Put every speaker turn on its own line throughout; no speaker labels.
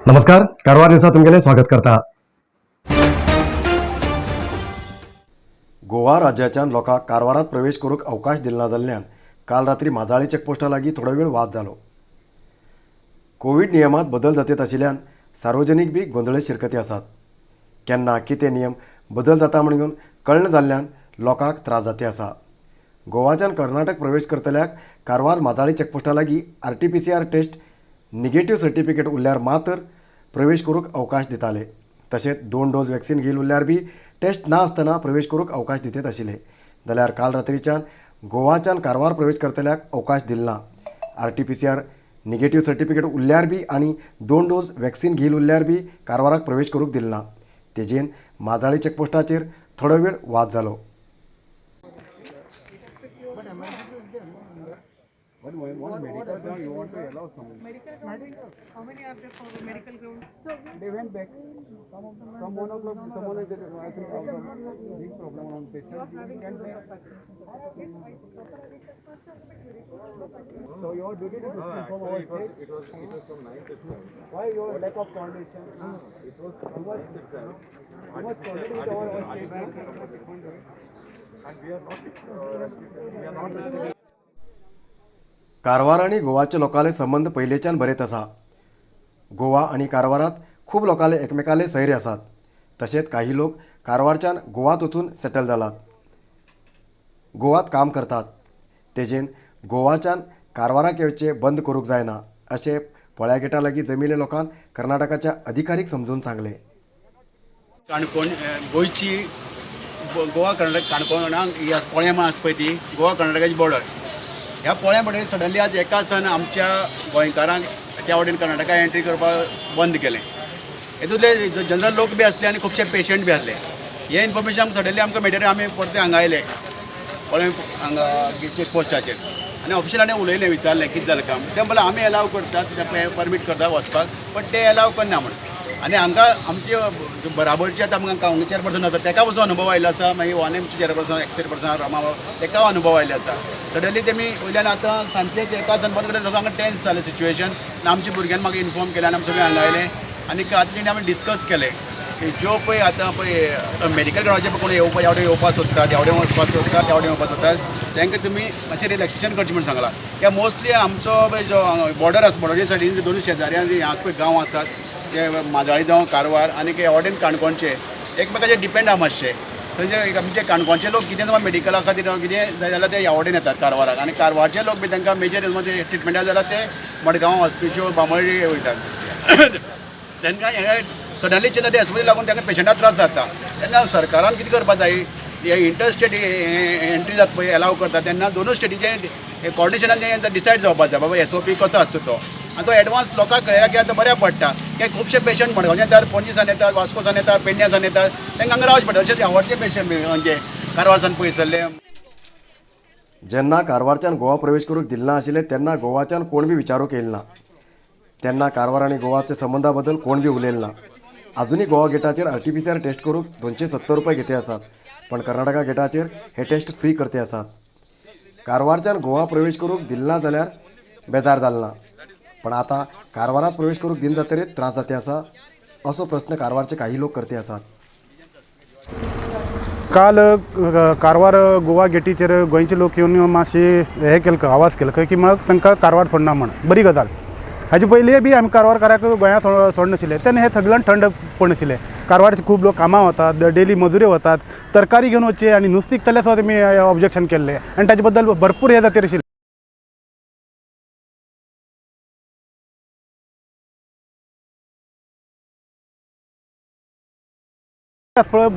नमस्कार, कारवार न्यूसात तुमगेले स्वागत करता। गोवा राज्याच्या लोकांक कारवारात प्रवेश करूंक अवकाश दिलना जाल्ल्यान काल रात्री माजाळी चेकपोस्टा लागीं थोडो वेळ वाद जालो। कोविड नियमांत बदल जातीत आशिल्ल्यान सार्वजनीक बी गोंधळीत शिरकती आसात। केन्ना कितें नियम बदल जाता म्हणून कळना जाल्ल्यान लोकांक त्रास जाती आसा। गोवाच्यान कर्नाटक प्रवेश करतल्याक कारवार माजाळी चेकपोस्टा लागीं RT-PCR टेस्ट निगेटिव्ह सर्टिफिकेट उरल्यार मात्र प्रवेश करूंक अवकाश दिताले। तशेंच 2 डोस वॅक्सिन घेवन उरल्यार बी टेस्ट ना आसतना प्रवेश करूंक अवकाश दितेत आशिल्ले। जाल्यार काल रात्रीच्यान गोवाच्यान कारवार प्रवेश करतल्याक अवकाश दिलना। RT-PCR निगेटिव्ह सर्टिफिकेट उरल्यार बी आनी 2 डोस वॅक्सिन घेवन उरल्यार बी कारवाराक प्रवेश करूंक दिलना। तेजेन माजाळी चेकपोस्टाचेर थोडो वेळ वाद जालो।
What medical ground you want to allow someone?
Medical ground? How many are there for medical ground?
They went back. From 1 o'clock, someone is there. I think there was a big problem on patient. So your duty to inform our state. It was from 9 to 12. Why your lack of coordination? It was too much coordinating with our state. And we are not.
Karwar आणि गोवाच्या लोकांले संबंध पयलेच्यान बरेत आसा। गोवा आणि कारवारात खूब लोकांले एकमेकाले सैर आसात। तशेंच काही लोक कारवारच्यान गोवात वचून सेटल जालात, गोवात काम करतात। तेजेन गोवाच्यान कारवाराक येवचे बंद करूंक जायना अशें पळ्या गेटा लागीं जमिल्ल्या लोकांन कर्नाटकाच्या अधिकारीक समजून सांगले।
काणकोण गोंयची गोवा कर्नाटक काणकोणाक ही पोळ्यां आसा पळय ती गोवा कर्नाटकाची बॉर्डर। ह्या पोळ्या बॉर्डरीर सडनली आज एका सन आमच्या गोंयकारांक त्या वटेन कर्नाटका एंट्री करपाक बंद केलें। हेतूंतले जनरल लोक बी आसले आनी खुबशे पेशंट बी आसले। हे इन्फॉर्मेशन सडनली आमकां मेळटकीर आमी परते हांगा आयले पोळ्या हांगा चेकपोस्टाचेर आनी ऑफिशलांनी उलयलें विचारलें कितें जालें काम। ते म्हणलें आमी एलाव करतात परमीट करता वचपाक बट ते एलाव करना म्हणून। आनी हांगा आमचे बराबरचे आतां आमकां काउंटर चेअरपर्सन आसा ताका पासून अनुभव आयलो आसा। मागीर वानेमचे चेअरपर्सन एक्स चेअरपर्सन रामाबाब ताका अनुभव आयले आसा। सडनली तेमी वयल्यान आतां सांजचे एका सन बंद करता सगळें हांगा टेन्स जालें सिच्युएशन आनी आमच्या भुरग्यांनी म्हाका इन्फॉर्म केलें आनी आमी सगळें हांगा आयले आनी आतां आमी डिस्कस केलें की ज्यो पळय आतां पळय मेडिकल ग्राउंडाचेर कोण येवपाक सोदतात एवढे वचपाक सोदतात तेवढे येवपाक सोदतात तांकां तुमी मातशें रिलॅक्सेशन करचें म्हणून सांगलां। कित्याक मोस्टली आमचो पळय जो बॉर्डर आसा बॉर्डरी सायडीन दोनूय शेजाऱ्यान हे आसा पळय गांव आसात ते माजाळी जावं कारवार आनी एवडेन काणकोणचे एकमेकाचेर डिपेंड आहा मातशे। थंयचे आमचे काणकोणचे लोक कितें समज मेडिकला खातीर कितें जाय जाल्यार ते एवडेन येतात कारवाराक आनी कारवारचे लोक बी तांकां मेजर ट्रिटमेंटा जाल्यार ते मडगांव हॉस्पिटल बांबोळी वयतात। तांकां हे सडनली चिंता ते हॉस्पिटल लागून तांकां पेशंटाक त्रास जाता तेन्ना सरकारान कितें करपाक जाय हे इंटरस्टेट एंट्री जाता पळय एलाव करता तेन्ना दोनूय स्टेटीचे कॉर्डिनेशनान डिसायड जावपाक जाय बाबा SOP कसो आसता तो आनी तो एडवान्स लोकांक कळ्ळ्या की आतां बऱ्याक पडटा कित्याक खुबशे पेशंट मडगांवच्यान येतात पणजीसान येतात वास्कोसान येतात पेडण्यासान येतात तांकां हांगा रावचें पडटा। तशेंच आवडचे पेशंट म्हणजे कारवारसान पयसल्ले।
जेन्ना कारवारच्यान गोवा प्रवेश करूंक दिलना आशिल्ले तेन्ना गोवाच्यान कोण बी विचारूंक येयलना। तेन्ना कारवार आनी गोवाचे संबंधा बद्दल कोण बी उलयलें ना। अजूनय गोवा गेटाचेर RT-PCR टेस्ट करूंक 270 रुपये घेते आसात, पण कर्नाटका गेटाचेर हे टेस्ट फ्री करते आसात। कारवारच्यान गोवा प्रवेश करूंक दिलना जाल्यार बेजार जालना, पण आता कारवारात प्रवेश करूंक दिन जातकीर त्रास जाते आसा असो प्रश्न कारवारचे काही लोक करते आसात।
काल कारवार गोवा गेटीचेर गोंयचे लोक येवन मातशे हे केलें आवाज केलो की म्हाका तांकां कारवार सोडना म्हण बरी गजाल। हाजे पयलीं बी आमी कारवारकाराक गोंया सोडनाशिल्ले तेन्ना हे सगळ्यांक थंड पडनाशिल्ले। कारवारचे खूब लोक कामां वतात, डेली मजुरी वतात, तरकारी घेवन वचचे आनी नुस्तें विकतले सुद्दां तेमी ऑब्जेक्शन केल्लें आनी ताजे बद्दल भरपूर हे जातीर आशिल्लें।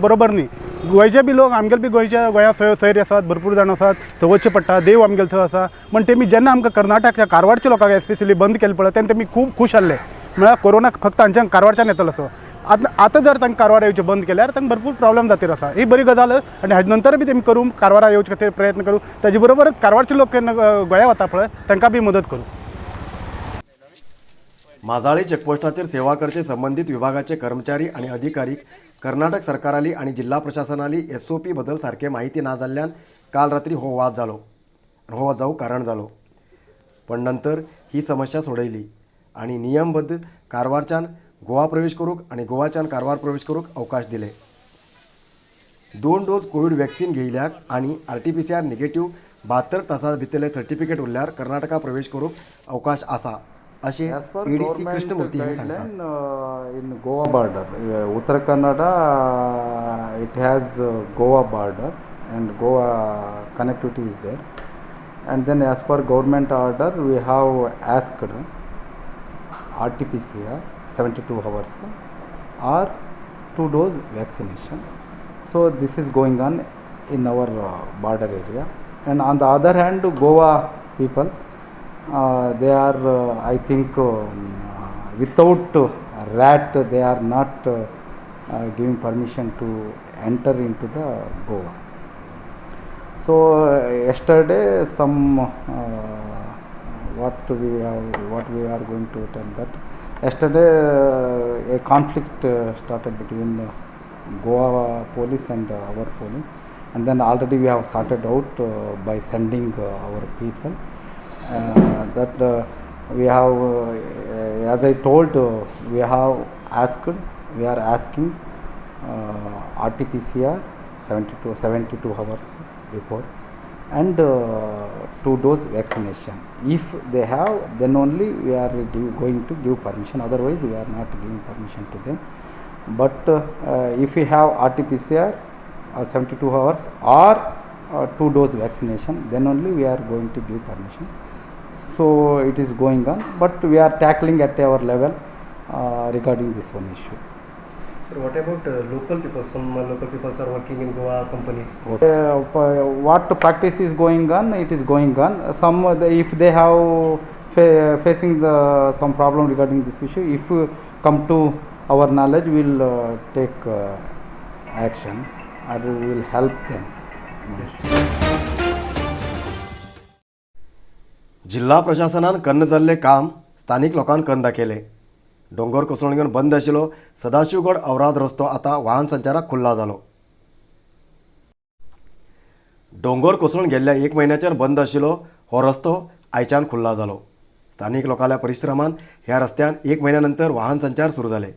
बरोबर न्ही, गोंयचे बी लोक आमगेले बी गोंया सैर आसात, भरपूर जाण आसात, थंय वचचें पडटा। देव आमगेले थंय आसा, पण तेमी जेन्ना आमकां कर्नाटकच्या कारवारच्या लोकांक एस्पेशली बंद केलें पळय तेन्ना तेमी खूब खूश जाल्ले। म्हळ्यार कोरोना फक्त हांगच्यान कारवारच्यान येतलो असो। आतां जर तांकां कारवार येवचें बंद केल्यार तांकां भरपूर प्रॉब्लेम जातीर आसा। ही बरी गजाल आनी हाजे नंतर बी तेमी करूं कारवारा येवचे खातीर प्रयत्न करूं। ताजे बरोबर कारवारचे लोक केन्ना गोंया वता पळय तांकां बी मदत करूं।
माजाळी चेकपोस्टाचेर सेवा करचे संबंधित विभागाचे कर्मचारी आणि अधिकारी कर्नाटक सरकाराली आणि जिल्हा प्रशासनाली SOP बद्दल सारखे माहिती ना जाल्ल्यान काल रात्री हो वाद जालो, हो जावंक कारण जालो। पण नंतर ही समस्या सोडयली आणि नियमबद्ध कारवारच्यान गोवा प्रवेश करूक आणि गोवाच्यान कारवार प्रवेश करूक अवकाश दिले. 2 डोस कोविड वॅक्सिन घेयल्याक आणि RT-PCR निगेटिव्ह 72 तासां भितरले सर्टिफिकेट उरल्यार कर्नाटका प्रवेश करूक अवकाश आसा अशें
As per
ADC
government
Krishnamurthy हांणी सांगतात.
guideline, in Goa border, Uttara Kannada, it has Goa border and Goa connectivity is there. And then as per government order, we have asked RT-PCR 72 hours or 2 dose vaccination. So this is going on in our border area. And on the other hand, Goa people, they are I think without rat they are not giving permission to enter into the Goa. So yesterday some what we are going to tell that yesterday a conflict started between Goa police and our police, and then already we have sorted out by sending our people. That we have, as I told, we are asking RT-PCR 72 hours before and 2 dose vaccination. If they have, then only we are going to give permission, otherwise we are not giving permission to them. But if we have RT-PCR 72 hours or 2 dose vaccination, then only we are going to give permission. So it is going on, but we are tackling at our level regarding this one issue.
Sir, what about local people? Some local people are working in Goa companies.
What practice is going on? It is going on. Some if they have facing some problem regarding this issue, if come to our knowledge, we will take action or we will help them.
जिल्हा प्रशासनान कन्न जाल्ले काम स्थानिक लोकांक कन्न दाखयले. डोंगर कोसळून घेवन बंद आशिल्लो सदाशिवगड औराद रस्तो आता वाहन संचाराक खुल्ला जालो. डोंगर कोसळून गेल्ल्या 1 म्हयन्याच्यान बंद आशिल्लो हो रस्तो आयच्यान खुल्ला जालो. स्थानिक लोकांच्या परिश्रमान ह्या रस्त्यान 1 म्हयन्यानंतर वाहन संचार सुरू जाले.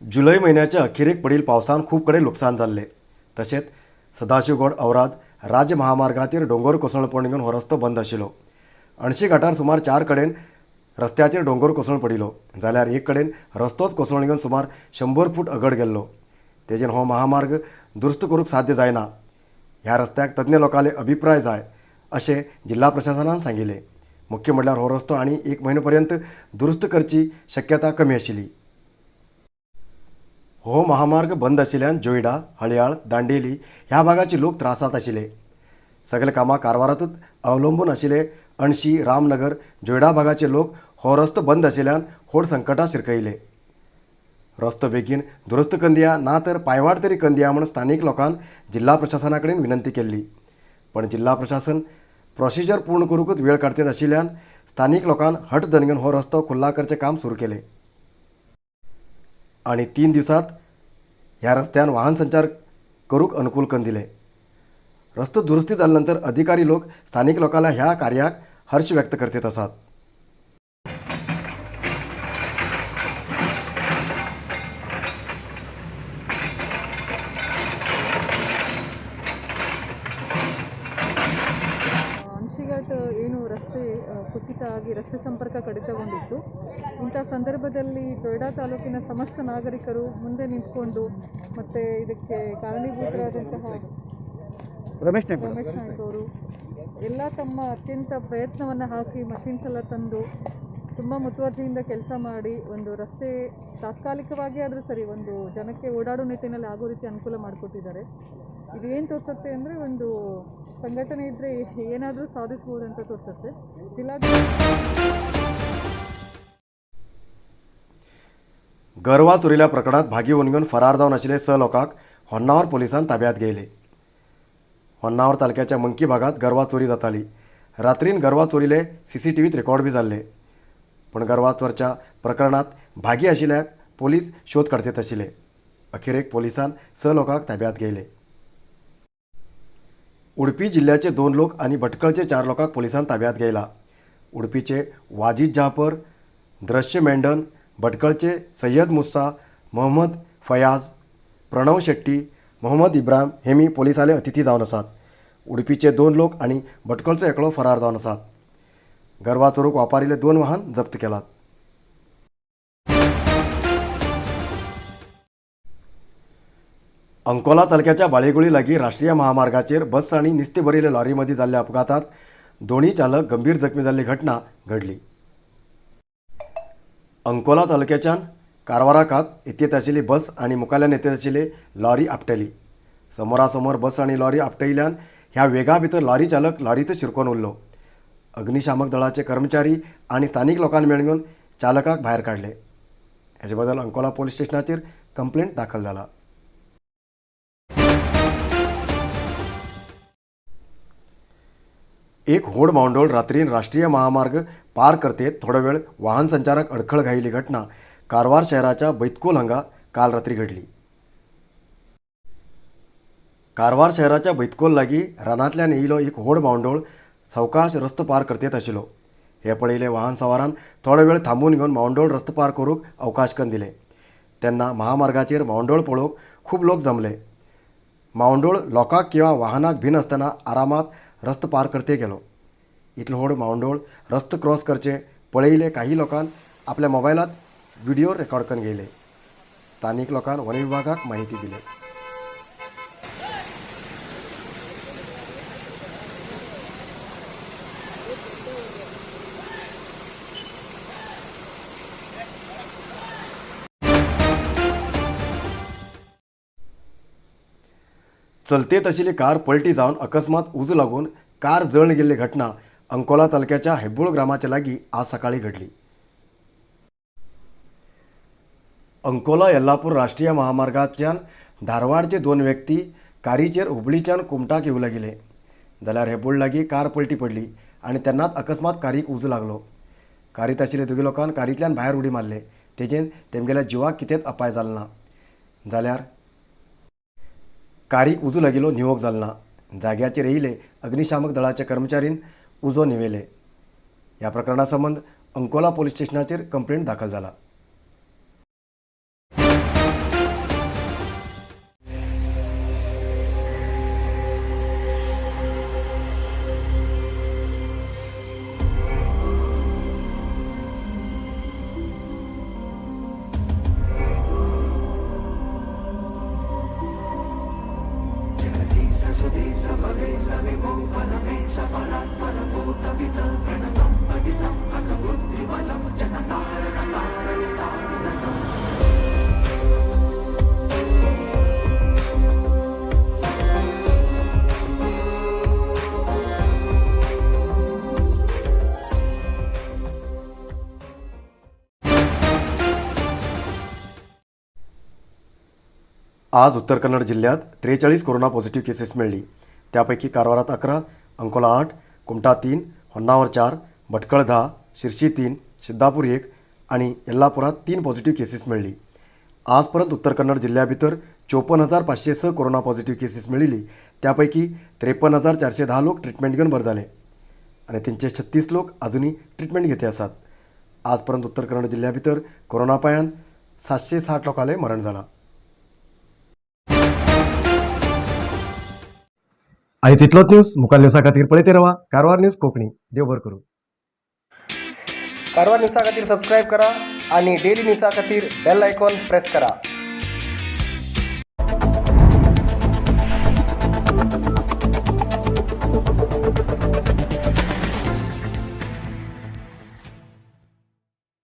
जुलय म्हयन्याच्या अखेरेक पडील पावसान खूब कडेन लुकसाण जाल्ले. तशेंच सदाशिवगड औराद राज्य महामार्गाचेर डोंगर कोसळपण घेवन हो रस्तो बंद आशिल्लो. 80 घाटार सुमार 4 कडेन रस्त्याचेर डोंगर कोसळून पडिल्लो, जाल्यार एक कडेन रस्तोच कोसळून घेवन सुमार 100 फूट अगड गेल्लो. तेजेन हो महामार्ग दुरुस्त करूंक साध्य जायना. ह्या रस्त्याक तज्ञ लोकांले अभिप्राय जाय अशें जिल्हा प्रशासनान सांगिल्लें. मुख्य म्हणल्यार हो रस्तो आनी 1 म्हयनो पर्यंत दुरुस्त करची शक्यता कमी आशिल्ली. हो महामार्ग बंद आशिल्ल्यान जोयडा, हळयाळ, दांडेली ह्या भागाचे लोक त्रासात आशिल्ले. सगळे कामां कारवारातच अवलंबून आशिल्ले 80, रामनगर, जोयडा भागाचे लोक हो रस्तो बंद आशिल्ल्यान व्हड संकटात शिरकयले. रस्तो बेगीन दुरुस्त करून दिया ना तर पांयवाट तरी करून दिया म्हूण स्थानीक लोकांन जिल्हा प्रशासना कडेन विनंती केल्ली. पण जिल्हा प्रशासन प्रोसिजर पूर्ण करूंकच वेळ काडचेत आशिल्ल्यान स्थानीक लोकांन हट धरून हो रस्तो खुल्ला करचें काम सुरू केलें. आणि 3 दिवसात ह्या रस्त्यान वाहन संचार करूंक अनुकूल करून दिले. रस्तो दुरुस्ती जाल्यानंतर अधिकारी लोक स्थानिक लोकांच्या ह्या कार्याक हर्ष व्यक्त करतात आसात.
ಅಂಶಿಘಾಟ್ ಏನು ರಸ್ತೆ ಕುಸಿತ ಆಗಿ ರಸ್ತೆ ಸಂಪರ್ಕ ಕಡಿತಗೊಂಡಿತ್ತು. ಇಂಥ ಸಂದರ್ಭದಲ್ಲಿ ಜೊಯ್ಡಾ ತಾಲೂಕಿನ ಸಮಸ್ತ ನಾಗರಿಕರು ಮುಂದೆ ನಿಂತ್ಕೊಂಡು ಮತ್ತು ಇದಕ್ಕೆ ಕಾರಣೀಭೂತರಾದಂತಹ ರಮೇಶ್ ನಾಯ್ಕ ಅವರು ಎಲ್ಲ ತಮ್ಮ ಅತ್ಯಂತ ಪ್ರಯತ್ನವನ್ನು ಹಾಕಿ ಮಷಿನ್ಸ್ ಎಲ್ಲ ತಂದು ತುಂಬ ಮುತುವರ್ಜಿಯಿಂದ ಕೆಲಸ ಮಾಡಿ ಒಂದು ರಸ್ತೆ ತಾತ್ಕಾಲಿಕವಾಗಿ ಆದರೂ ಸರಿ ಒಂದು ಜನಕ್ಕೆ ಓಡಾಡೋ ನಿಟ್ಟಿನಲ್ಲಿ ಆಗೋ ರೀತಿ ಅನುಕೂಲ ಮಾಡಿಕೊಟ್ಟಿದ್ದಾರೆ. ಇದೇನು ತೋರಿಸುತ್ತೆ ಅಂದರೆ ಒಂದು ಸಂಘಟನೆ ಇದ್ದರೆ ಏನಾದರೂ ಸಾಧಿಸ್ಬೋದು ಅಂತ ತೋರಿಸುತ್ತೆ.
गरवा चोरिल्या प्रकरणात भागी होऊन घेऊन फरार जावन आशिल्ले 6 लोकांक होन्नावर पोलिसांन ताब्यात घेयले. होन्नावर तालुक्याच्या मंकी भागात गरवा चोरी जाताली. रात्रीन गरवा चोरिले CCTVत रेकॉर्ड बी जाल्ले. पण गरवा चोरच्या प्रकरणात भागी आशिल्ल्याक पोलीस शोध काडचेत आशिल्ले. अखेरेक पोलिसांन 6 लोकांक ताब्यात घेयले. उडपी जिल्ह्याचे 2 लोक आणि भटकळचे 4 लोकांक पोलिसांन ताब्यात घेयला. उडपीचे वाजीद जाफर, दृश्य मेंढन भटकळचे सय्यद मुस्सा, मोहम्मद फयाज, प्रणव शेट्टी, मोहम्मद इब्राहिम हेमी पोलिसाले अतिथी जावन आसात. उडपीचे 2 लोक आणि भटकळचो एकलो फरार जावन आसात. गरबा चोरूक वापरिल्ले 2 वाहन जप्त केलात. अंकोला तालुक्याच्या बाळेगुळी लागीं राष्ट्रीय महामार्गाचेर बस आणि निस्ते भरिल्ल्या लॉरीमध्ये जाल्ल्या अपघातात दोन्ही चालक गंभीर जखमी जाल्ली घटना घडली. अंकोला तालुक्याच्यान कारवाराकात येत आशिल्ली बस आणि मुखाल्यान येत आशिल्ली लॉरी आपटली. समोरासमोर बस आणि लॉरी आपटयिल्ल्यान ह्या वेगा भितर लॉरी चालक लॉरीतच शिरकोन उरलो. अग्निशामक दळाचे कर्मचारी आणि स्थानिक लोकांनी मेळून चालकाक भायर काडले. हेचे बद्दल अंकोला पोलीस स्टेशनाचेर कंप्लेंट दाखल जाला. एक व्हड मावंडोळ रात्रीन राष्ट्रीय महामार्ग पार करतेत थोडा वेळ वाहन संचाराक अडखळ घायिल्ली घटना कारवार शहराच्या बैतकोल हांगा काल रात्री घडली. कारवार शहराच्या बैतकोल लागीं रानांतल्यान येयलो एक व्हड मावंडोळ सावकाश रस्तो पार करतेत आशिल्लो. हे पळयले वाहन सवारान थोडा वेळ थांबून घेवन मावंडोळ रस्तो पार करूंक अवकाश करून दिले. तेन्ना महामार्गाचेर मावंडोळ पळोवंक खूब लोक जमले. मावंडोळ लोकांक किंवा वाहनाक भिन आसतना आरामात रस्तो पार करते गेलो. इतलो व्हड मावंडोळ रस्तो क्रॉस करचे पळयले काही लोकांन आपल्या मोबायलात व्हिडिओ रेकॉर्ड करून घेयले. स्थानिक लोकांन वन विभागाक माहिती दिली. चलतेत आशिल्ली कार पलटी जावन अकस्मात उजो लागून कार जळून गेल्ली घटना अंकोला तालुक्याच्या हेब्बूळ ग्रामाच्या लागीं आज सकाळी घडली. अंकोला येल्लापूर राष्ट्रीय महामार्गाच्यान धारवाडचे 2 व्यक्ती कारीचेर हुबळीच्यान कुमटाक येवूं लागिले जाल्यार हेब्बूळ लागीं कार पलटी पडली आणि तेन्नाच अकस्मात कारीक उजो लागलो. कारीत आशिल्ले 2 लोकांन कारींतल्यान भायर उडी मारले. तेजेन तेमगेल्या जिवाक कितेंच अपाय जालो ना जाल्यार कारीक उजो लागिल्लो निवोक जालो ना. जाग्याचेर येयले अग्निशामक दळाच्या कर्मचारीन उजो निवेले. ह्या प्रकरणा संबंद अंकोला पोलीस स्टेशनाचेर कंप्लेंट दाखल जाला. आज उत्तर कन्नड जिल्ह्यात 43 कोरोना पॉझिटिव्ह केसेस मिळली. त्यापैकी कारवारात 11, अंकोला 8, कुमटा 3, होन्नावर 4, भटकळ 10, शिर्शी 3, सिद्धापूर 1 आणि येल्लापुरात 3 पॉझिटिव्ह केसेस मिळली. आजपर्यंत उत्तर कन्नड जिल्ह्या भितर 54,506 कोरोना पॉझिटिव्ह केसेस मिळिल्ली. त्यापैकी 53,410 लोक ट्रिटमेंट घेवन बरे जाले आणि 336 लोक अजूनही ट्रिटमेंट घेते आसात. आजपर्यंत उत्तर कन्नड जिल्ह्या भितर कोरोना पांयान 760 लोकांले मरण जालां. आयज इतलोच न्यूज. मुखाल न्यूजा खातीर पळयते रावा कारवार न्यूज कोंकणी. देव बरें करूं.
कारवार न्यूजा खातीर सबस्क्राईब करा आणि डेली न्यूजा खातीर बेल आयकॉन प्रेस करा.